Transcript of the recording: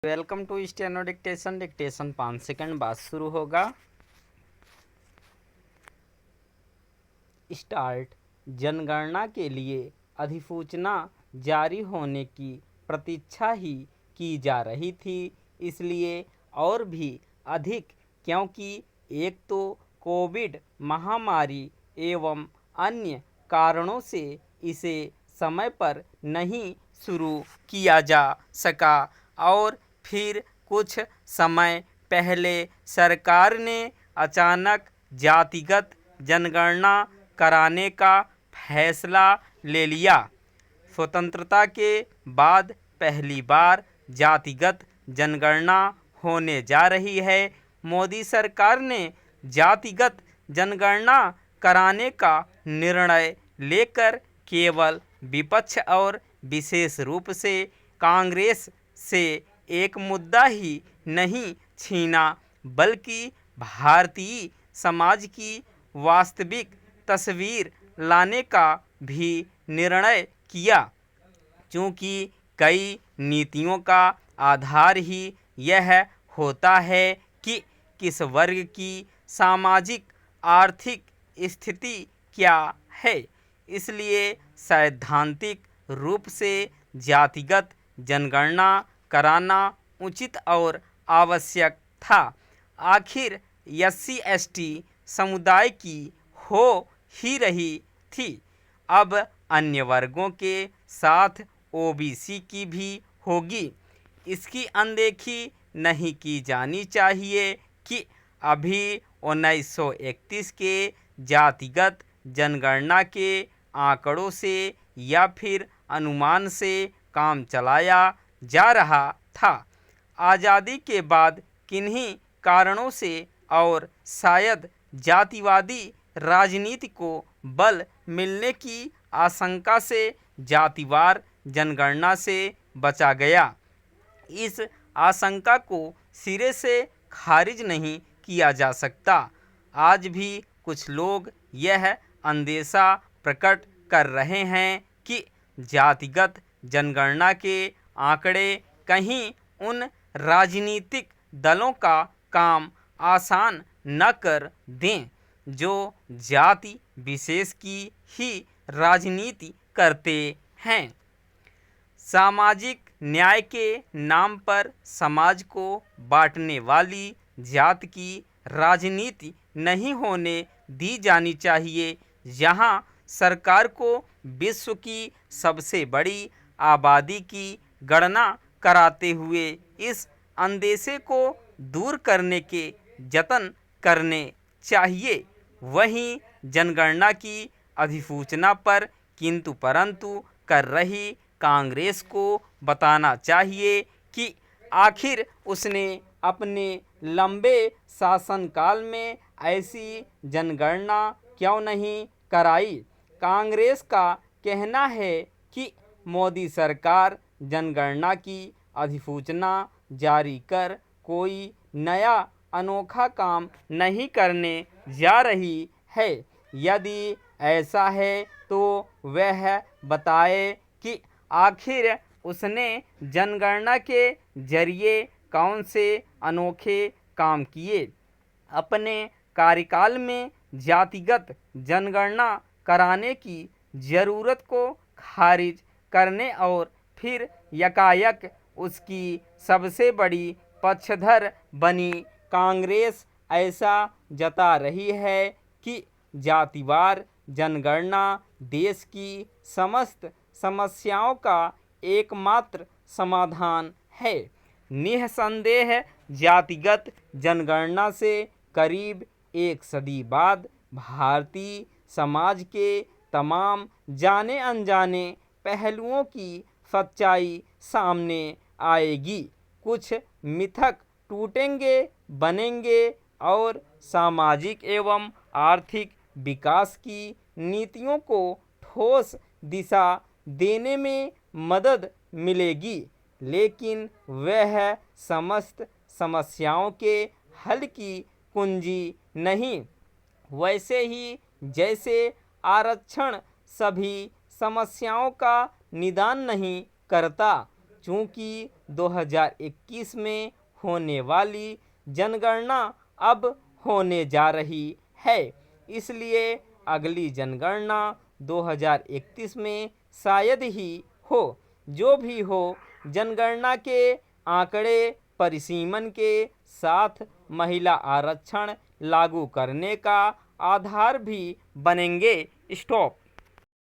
Welcome to steno dictation. Dictation 5 second बाद शुरू होगा। स्टार्ट। जनगणना के लिए अधिसूचना जारी होने की प्रतीक्षा ही की जा रही थी, इसलिए और भी अधिक क्योंकि एक तो कोविड महामारी एवं अन्य कारणों से इसे समय पर नहीं शुरू किया जा सका और फिर कुछ समय पहले सरकार ने अचानक जातिगत जनगणना कराने का फैसला ले लिया। स्वतंत्रता के बाद पहली बार जातिगत जनगणना होने जा रही है। मोदी सरकार ने जातिगत जनगणना कराने का निर्णय लेकर केवल विपक्ष और विशेष रूप से कांग्रेस से एक मुद्दा ही नहीं छीना, बल्कि भारतीय समाज की वास्तविक तस्वीर लाने का भी निर्णय किया। चूँकि कई नीतियों का आधार ही यह होता है कि किस वर्ग की सामाजिक आर्थिक स्थिति क्या है, इसलिए सैद्धांतिक रूप से जातिगत जनगणना कराना उचित और आवश्यक था। आखिर SC/ST समुदाय की हो ही रही थी, अब अन्य वर्गों के साथ OBC की भी होगी। इसकी अनदेखी नहीं की जानी चाहिए कि अभी 1931 के जातिगत जनगणना के आंकड़ों से या फिर अनुमान से काम चलाया जा रहा था। आज़ादी के बाद किन्हीं कारणों से और शायद जातिवादी राजनीति को बल मिलने की आशंका से जातिवार जनगणना से बचा गया। इस आशंका को सिरे से खारिज नहीं किया जा सकता। आज भी कुछ लोग यह अंदेशा प्रकट कर रहे हैं कि जातिगत जनगणना के आंकड़े कहीं उन राजनीतिक दलों का काम आसान न कर दें जो जाति विशेष की ही राजनीति करते हैं। सामाजिक न्याय के नाम पर समाज को बांटने वाली जात की राजनीति नहीं होने दी जानी चाहिए। यहाँ सरकार को विश्व की सबसे बड़ी आबादी की गणना कराते हुए इस अंदेशे को दूर करने के जतन करने चाहिए। वहीं जनगणना की अधिसूचना पर किंतु परंतु कर रही कांग्रेस को बताना चाहिए कि आखिर उसने अपने लंबे शासनकाल में ऐसी जनगणना क्यों नहीं कराई। कांग्रेस का कहना है कि मोदी सरकार जनगणना की अधिसूचना जारी कर कोई नया अनोखा काम नहीं करने जा रही है। यदि ऐसा है तो वह बताए कि आखिर उसने जनगणना के जरिए कौन से अनोखे काम किए। अपने कार्यकाल में जातिगत जनगणना कराने की ज़रूरत को खारिज करने और फिर यकायक उसकी सबसे बड़ी पक्षधर बनी कांग्रेस ऐसा जता रही है कि जातिवार जनगणना देश की समस्त समस्याओं का एकमात्र समाधान है। निःसंदेह जातिगत जनगणना से करीब एक सदी बाद भारतीय समाज के तमाम जाने अनजाने पहलुओं की सच्चाई सामने आएगी। कुछ मिथक टूटेंगे बनेंगे और सामाजिक एवं आर्थिक विकास की नीतियों को ठोस दिशा देने में मदद मिलेगी, लेकिन वह समस्त समस्याओं के हल की कुंजी नहीं। वैसे ही जैसे आरक्षण सभी समस्याओं का निदान नहीं करता, चूँकि 2021 में होने वाली जनगणना अब होने जा रही है, इसलिए अगली जनगणना 2031 में शायद ही हो। जो भी हो, जनगणना के आंकड़े परिसीमन के साथ महिला आरक्षण लागू करने का आधार भी बनेंगे। स्टॉप।